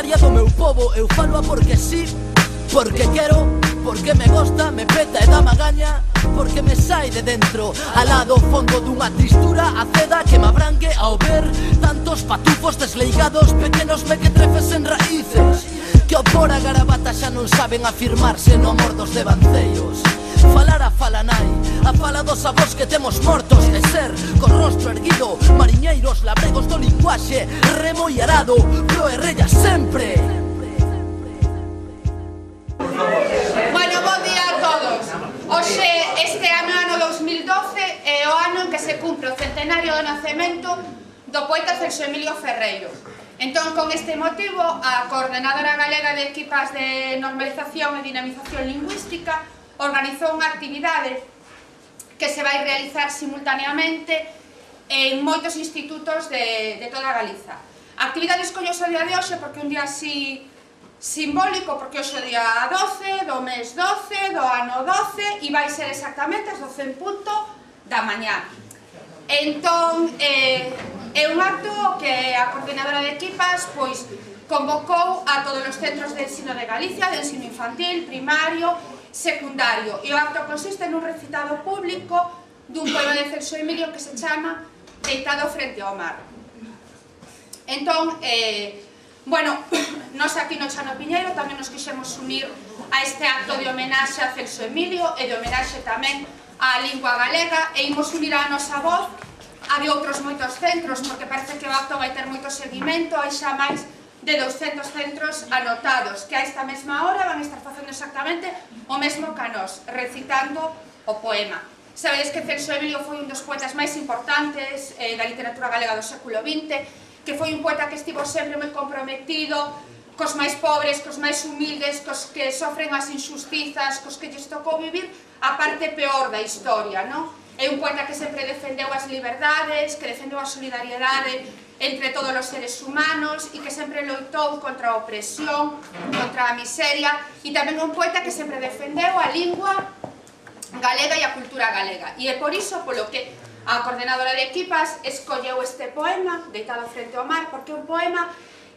identitaria do meu povo. Eu falo porque sí, porque quero, porque me gosta, me peta e dá magaña, porque me sai de dentro, alá do fondo dunha tristura aceda que me abrangue ao ver tantos patufos desleigados, pequenos mequetrefes en raíces, que opor a garabata xa non saben afirmarse no amor dos devanceiros. Falar a fala nai, a fala dos avós que temos mortos, e ser, co rostro erguido, mariñeiros labregos do linguaxe, remo e arado, pro e rella sempre. Bueno, bo día a todos. Hoxe, este ano 2012, é o ano en que se cumpre o centenario do nacemento do poeta Celso Emilio Ferreiro. Entón, con este motivo, a Coordenadora Galega de Equipas de Normalización e Dinamización Lingüística organizou unha actividade que se vai realizar simultaneamente en moitos institutos de toda Galiza. A actividade escollouse o día de hoxe porque é un día así simbólico, porque hoxe é o día 12 do mes 12 do ano 12 e vai ser exactamente as 12 en punto da mañá. Entón, é un acto que a Coordinadora de Equipas convocou a todos os centros de ensino de Galicia, de ensino infantil, primario, secundario, e o acto consiste nun recitado público dun poema de Celso Emilio que se chama Deitado frente ao mar. Entón, bueno, nós aquí no Chano Piñeiro tamén nos quixemos unir a este acto de homenaxe a Celso Emilio e de homenaxe tamén á lingua galega, e imos unir a nosa voz a de outros moitos centros, porque parece que o acto vai ter moito seguimento, hai xa máis de 200 centros anotados, que a esta mesma hora van estar facendo exactamente o mesmo que a nós, recitando o poema. Sabedes que Celso Emilio foi un dos poetas máis importantes da literatura galega do século XX, que foi un poeta que estivo sempre moi comprometido cos máis pobres, cos máis humildes, cos que sofren as injustizas, cos que lles tocou vivir a parte peor da historia, non? É un poeta que sempre defendeu as liberdades, que defendeu a solidariedade entre todos os seres humanos e que sempre loitou contra a opresión, contra a miseria, e tamén un poeta que sempre defendeu a lingua galega e a cultura galega. E é por iso polo que a Coordenadora de Equipas escolleu este poema, Deitado frente ao mar, porque é un poema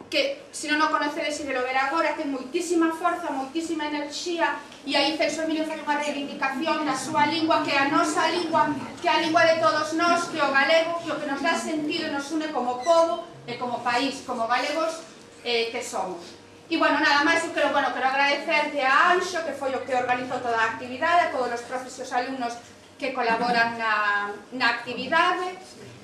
que, se non o conocedes e de lo ver agora, ten moitísima forza, moitísima enerxía, e aí Celso Emilio fai unha reivindicación da súa lingua, que é a nosa lingua, que é a lingua de todos nós, que é o galego, que o que nos dá sentido e nos une como povo e como país, como galegos que somos. E, bueno, nada máis, quero agradecerte a Anxo, que foi o que organizou toda a actividade, a todos os profes e os alumnos que colaboran na actividade,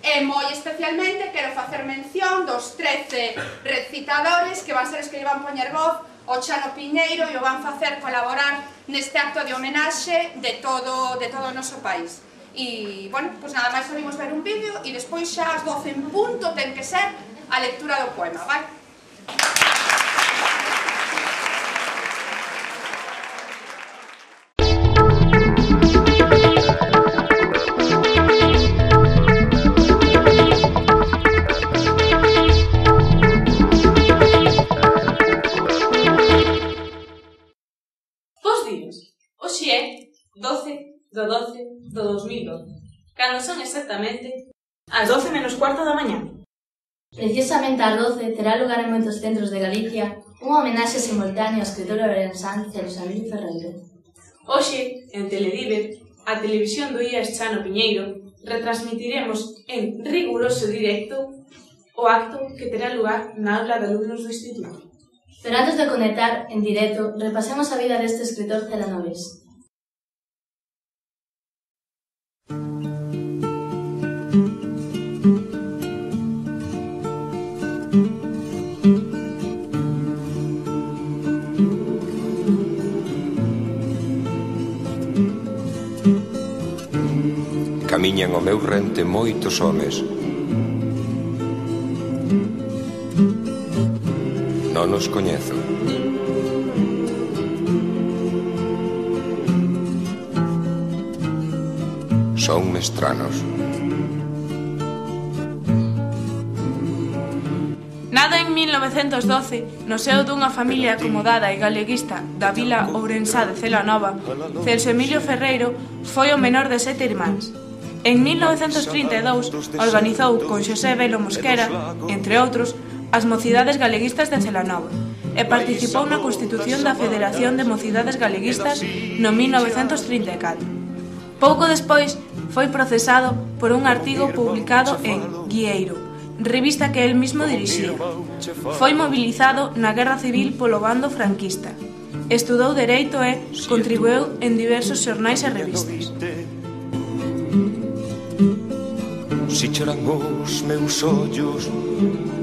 e moi especialmente quero facer mención dos 13 recitadores que van ser os que lle van poñer voz ao Chano Piñeiro e o van facer colaborar neste acto de homenaxe de todo o noso país. E, bueno, pois nada máis podemos ver un vídeo e despois xa as 12 en punto ten que ser a lectura do poema, vai? Hoxe é 12 do 12 do 2012, cando son exactamente as 12 menos cuarto da mañá. Precisamente ás 12 terá lugar en moitos centros de Galicia unha homenaxe simultánea ao escritor ourensán Celso Emilio Ferreiro. Hoxe, en Telediver, a televisión do IES Chano Piñeiro, retransmitiremos en riguroso directo o acto que terá lugar na aula de alumnos do instituto. Pero antes de conectar en directo, repasemos a vida deste escritor celanobés. Camiñan ao meu rente moitos homes. Non os coñezo. Son mestranos. Nada en 1912, no seo dunha familia acomodada e galeguista da vila ourensá de Celanova, Celso Emilio Ferreiro foi o menor de 7 irmáns. En 1932 organizou con Xosé Velo Mosquera, entre outros, as Mocidades Galeguistas de Celanova, e participou na constitución da Federación de Mocidades Galeguistas no 1934. Pouco despois foi procesado por un artigo publicado en Guieiro, revista que el mismo dirixía. Foi mobilizado na Guerra Civil polo bando franquista. Estudou Dereito e contribuiu en diversos xornais e revistas. Si choran os meus ollos,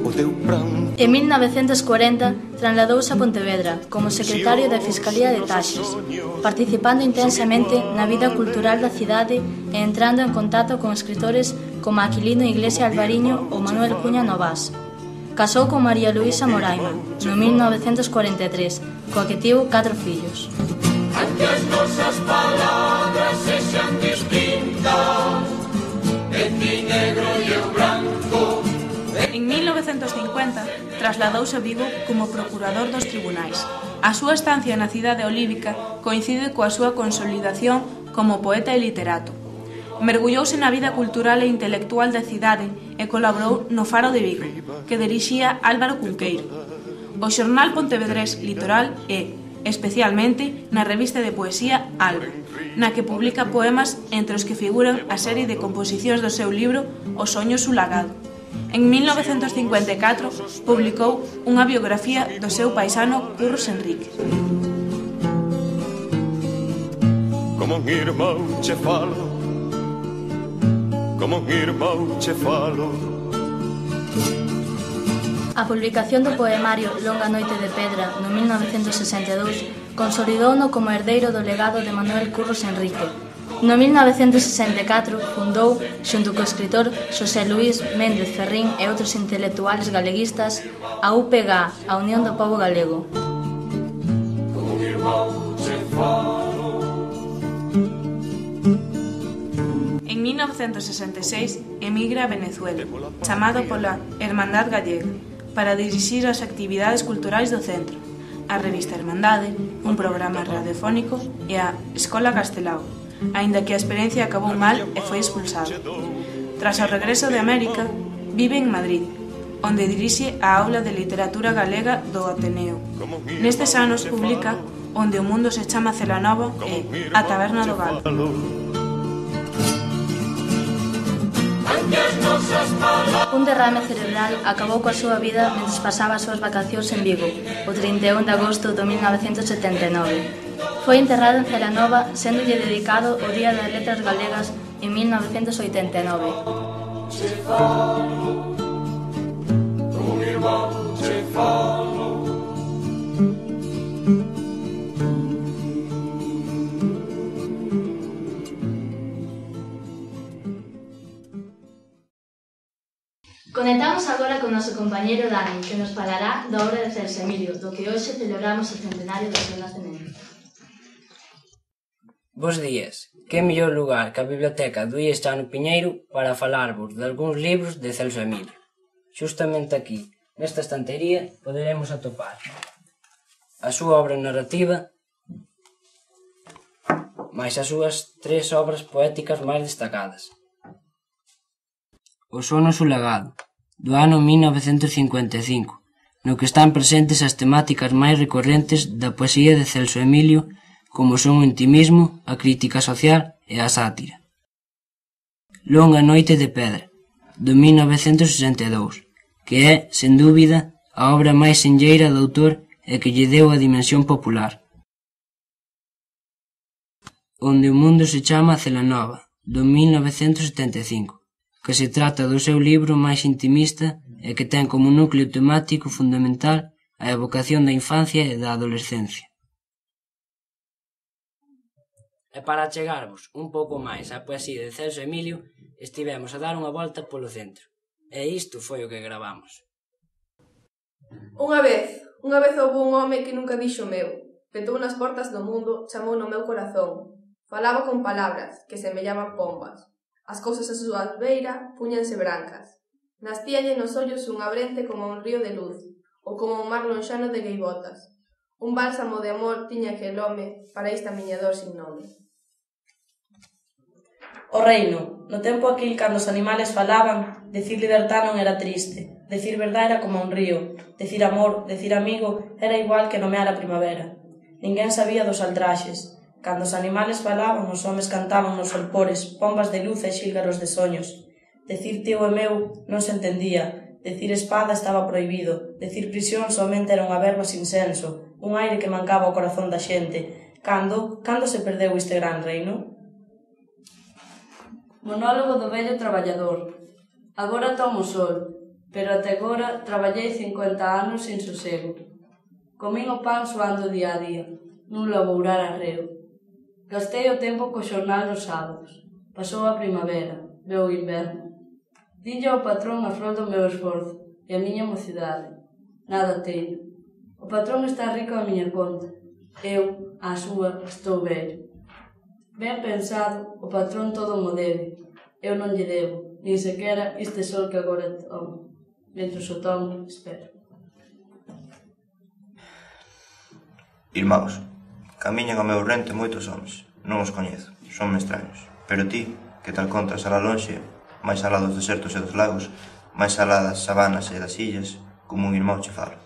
o teu pranto. En 1940 trasladouse a Pontevedra como secretario da Fiscalía de Taxes, participando intensamente na vida cultural da cidade e entrando en contacto con escritores como Aquilino Iglesia Alvariño ou Manuel Cuña Novás. Casou con María Luisa Moraima no 1943, coa que tivo 4 fillos. Aunque as nosas palabras sexan distintas, en ti negro e eu branco. En 1950 trasladouse a Vigo como procurador dos tribunais. A súa estancia na cidade olívica coincide coa súa consolidación como poeta e literato. Mergullouse na vida cultural e intelectual da cidade e colaborou no Faro de Vigo, que dirixía Álvaro Cunqueiro, o xornal pontevedrés Litoral e, especialmente, na revista de poesía Alba, na que publica poemas entre os que figuran a serie de composicións do seu libro O soño sulagado. En 1954 publicou unha biografía do seu paisano Curros Enríquez. Como un irmão che falo, como un irmão che falo. A publicación do poemario Longa noite de pedra no 1962 consolidouno como herdeiro do legado de Manuel Curros Enríquez. No 1964 fundou, xunto co escritor Xosé Luís Méndez Ferrín e outros intelectuales galeguistas, a UPG, a Unión do Pobo Galego. En 1966 emigra a Venezuela, chamado pola Hermandad Gallega, para dirixir as actividades culturais do centro, a revista Hermandade, un programa radiofónico e a Escola Castelao, aínda que a experiencia acabou mal e foi expulsado. Tras o regreso de América, vive en Madrid, onde dirixe a aula de literatura galega do Ateneo. Nestes anos publica Onde o mundo se chama Celanova e A taberna do Galo. Un derrame cerebral acabou coa súa vida mentre pasaba as súas vacacións en Vigo, o 31 de agosto de 1979. Foi enterrado en Celanova, séndolle dedicado o Día das Letras Galegas en 1989. Conectamos agora con noso compañeiro Dani, que nos falará da obra de Celso Emilio, do que hoxe celebramos o centenario do seu nacemento. Bos días. Que mellor lugar que a biblioteca do IES Chano Piñeiro para falarvos de algúns libros de Celso Emilio. Xustamente aquí, nesta estantería, poderemos atopar a súa obra narrativa, máis as súas 3 obras poéticas máis destacadas. O sono sulagado, do ano 1955, no que están presentes as temáticas máis recorrentes da poesía de Celso Emilio, como son o intimismo, a crítica social e a sátira. Longa noite de pedra, do 1962, que é, sen dúbida, a obra máis senlleira do autor e que lle deu a dimensión popular. Onde o mundo se chama Celanova, do 1975, que se trata do seu libro máis intimista e que ten como núcleo temático fundamental a evocación da infancia e da adolescencia. E para achegarvos un pouco máis á poesía de Celso Emilio, estivemos a dar unha volta polo centro. E isto foi o que gravamos. Unha vez houve un home que nunca dixo meu. Petou nas portas do mundo, chamou no meu corazón. Falaba con palabras que semellaban pombas. As cousas a súa beira púñanse brancas. Nastíalle nos ollos unha brente como un río de luz, ou como un mar lonxano de gaivotas. Un bálsamo de amor tiña aquel home para esta miña dor sin nome. O reino. No tempo aquil, cando os animales falaban, dicir libertad non era triste. Decir verdade era como un río. Decir amor, decir amigo, era igual que nomear a primavera. Ninguén sabía dos altraxes. Cando os animales falaban, os homes cantaban nos solpores, pombas de luz e xílgaros de soños. Decir tío e meu non se entendía. Decir espada estaba prohibido. Decir prisión somente era unha verba sin senso, un aire que mancaba ao corazón da xente. Cando se perdeu este gran reino? Monólogo do vello traballador. Agora tomo o sol, pero até agora traballei 50 anos sin sosego. Comín o pan suando día a día, nun labourar arreo. Gastei o tempo co xornal nos sábados. Pasou a primavera, veu o inverno. Dille ao patrón a flor do meu esforzo e a miña mocidade. Nada teño. O patrón está rico a miña conta. Eu, á súa, estou velho. Ben pensado, o patrón todo mo debe. Eu non lle debo, nin sequera este sol que agora tomo. Mentre o tomo, espero. Irmãos, camiñan ao meu rente moitos homes. Non os coñezo, sonme extraños. Pero ti, que tal contas alá lonxe, máis alá dos desertos e dos lagos, máis alá das sabanas e das illas, como un irmão che falo.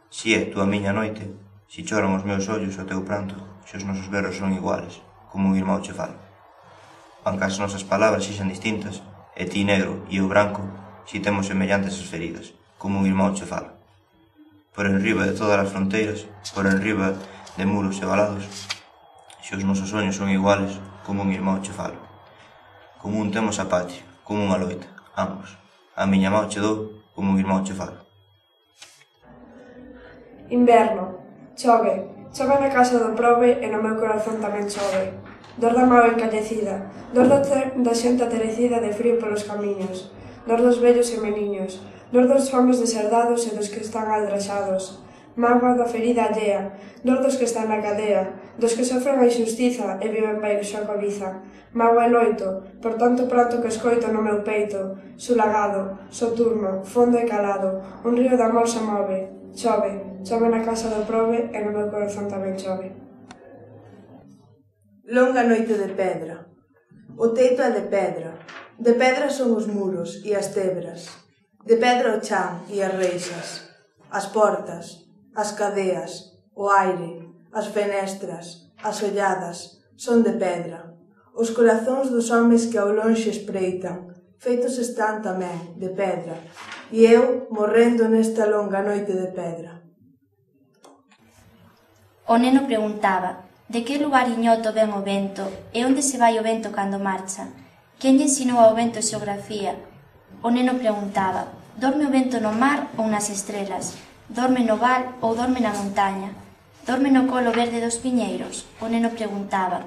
Si é tú a miña noite, si choran os meus ollos o teu pranto, se os nosos berros son iguales, como un irmão che falo. Aunque as nosas palabras sexan distintas, e ti negro e eu branco, si temos semellantes as feridas, como un irmão che falo. Por enriba de todas as fronteiras, por enriba de muros e valados, se os nosos soños son iguales, como un irmão che falo. Como un temos a patria, como unha loita, ambos. A miña mão che dou, como un irmão che falo. Inverno. Chove. Chove na casa do prove e no meu corazón tamén chove. Dor da mao encallecida, dor da xente aterecida de frío polos camiños, dor dos vellos e meniños, dor dos homes deserdados e dos que están aldraxados, mágoa da ferida allea, dor dos que están na cadea, dos que sofren a injustiza e viven baixo a cobiza, mágoa e loito, por tanto pranto que escoito no meu peito, sulagado, soturno, fondo e calado, un río de amor se move, chove, chove na casa do prove e no meu corazón tamén chove. Longa noite de pedra. O teito é de pedra son os muros e as tebras, de pedra o chan e as reixas, as portas, as cadeas, o aire, as fenestras, as olladas, son de pedra. Os corazóns dos homes que ao lonxe espreitan, feitos están tamén de pedra, e eu morrendo nesta longa noite de pedra. O neno preguntaba: de que lugar iñoto ven o vento e onde se vai o vento cando marcha? Quen lle ensinou ao vento xeografía? O neno preguntaba: dorme o vento no mar ou nas estrelas? Dorme no val ou dorme na montaña? Dorme no colo verde dos piñeiros? O neno preguntaba.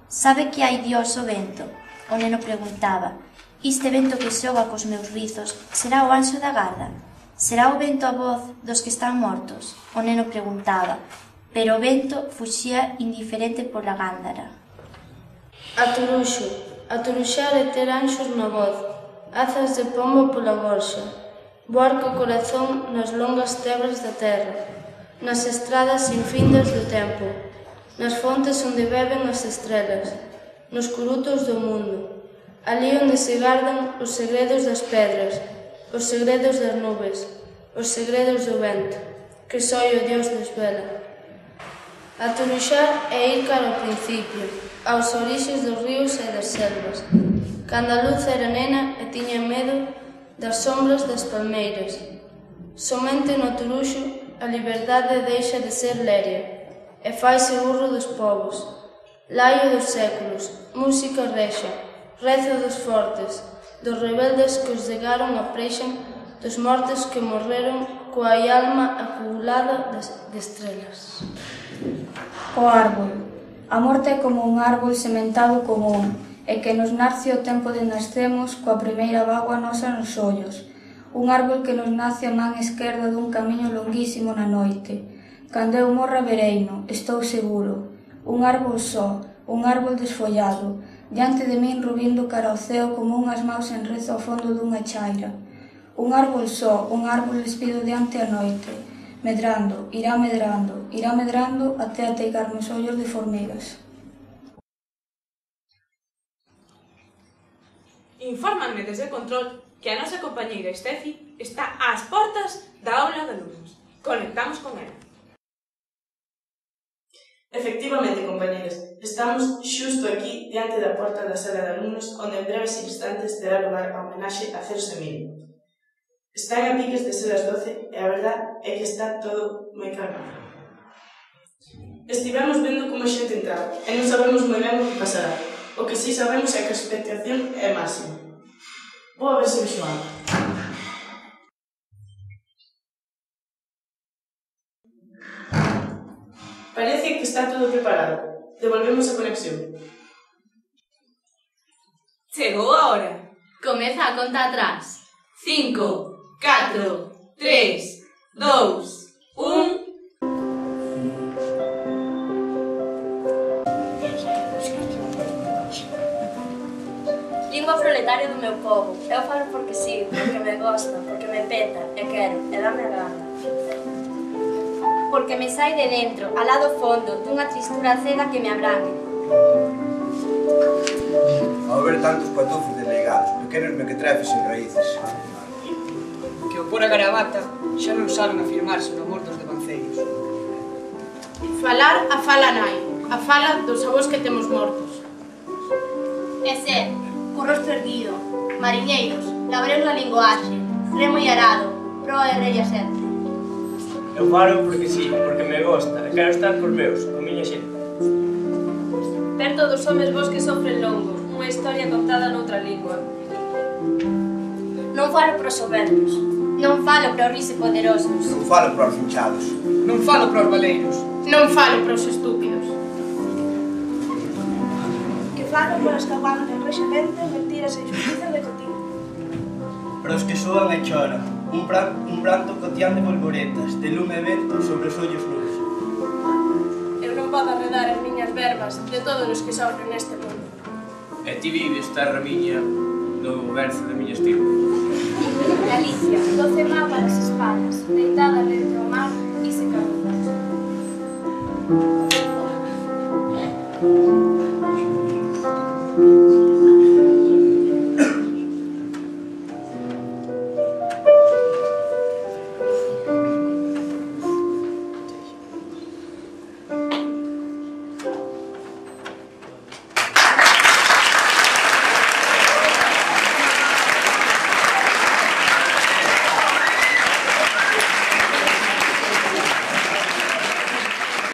Sabe que hai Dios o vento? O neno preguntaba. Este vento que xoga cos meus rizos será o anxo da garda? Será o vento a voz dos que están mortos? O neno preguntaba, pero o vento fuxía indiferente pola gándara. Aturuxar e ter anxos na voz, azas de pombo pola gorxa, voar co corazón nas longas tebras da terra, nas estradas infindas do tempo, nas fontes onde beben as estrelas, nos curutos do mundo, ali onde se gardan os segredos das pedras, os segredos das nubes, os segredos do vento, que só o Dios desvela. Aturuxar é ir cara ao principio, aos orixes dos ríos e das selvas, cando a luz era nena e tiña medo das sombras das palmeiras. Somente no Turuxo a liberdade deixa de ser leria e faise burro dos povos, laio dos séculos, música rexa, rezo dos fortes, dos rebeldes que os degaron a prexan, dos mortes que morreron coa alma acumulada de estrelas. O árbol. A morte é como un árbol sementado común, e que nos nace o tempo de nascemos coa primeira bágoa nosa nos ollos. Un árbol que nos nace a man esquerda dun camiño longuísimo na noite. Cando eu morra vereino, estou seguro. Un árbol só, un árbol desfollado, diante de min rubindo cara ao ceo como unhas maus en rezo ao fondo dunha chaira. Un árbol só, un árbol espido diante a noite, medrando, irá medrando até ateigar meus ollos de formigas. Infórmanme desde control que a nosa compañeira Estefi está ás portas da aula de alumnos. Conectamos con ela. Efectivamente, compañeros, estamos xusto aquí diante da porta da sala de alumnos onde en breves instantes terá lugar a homenaxe a Celso Emilio. Están a piques de ser as 12 e a verdad é que está todo moi calmado. Estivemos vendo como a xente entraba e non sabemos moi ben o que pasará. O que si sabemos é que a expectación é máxima. Vou a ver se vexo algo. Parece que está todo preparado. Devolvemos a conexión. Chegou a hora. Comeza a conta atrás. 5, 4, 3, 2, 1... Lingua proletaria do meu povo. Eu falo porque sí, porque me gosta, porque me peta, e quero, e dame a gana. Porque me sai de dentro, al lado fondo, dunha tristura cega que me abrangue. Ao ver tantos patufos delegados, pequenos mequetrefes en raíces. Que ao pôr a gravata xa non saben afirmarse no amor dos devanceiros. Falar a fala nai, a fala dos avós que temos mortos. E ser, co rostro erguido, mariñeiros, labreros da linguaxe, remo e arado, proa e rella sempre. Eu falo porque sí, porque me gosta, e quero estar por meus, con miña xente. Perto dos homes vos que sofren longo, unha historia contada noutra lingua. Non falo pros soberbios, non falo pros rise poderosos. Non falo pros hinchados. Non falo pros valeiros. Non falo pros estúpidos. Que falo polas que aguantan rexamente mentiras e injusticias de cotín. Pros que soan e choran, un pranto cotián de polvoretas, de lume e vento sobre os ollos nus. Eu non podo arredar as miñas verbas de todos os que sofren neste mundo. E ti vives, terra miña, no verso da miña estima. Galicia, 12 mapas das espadas, de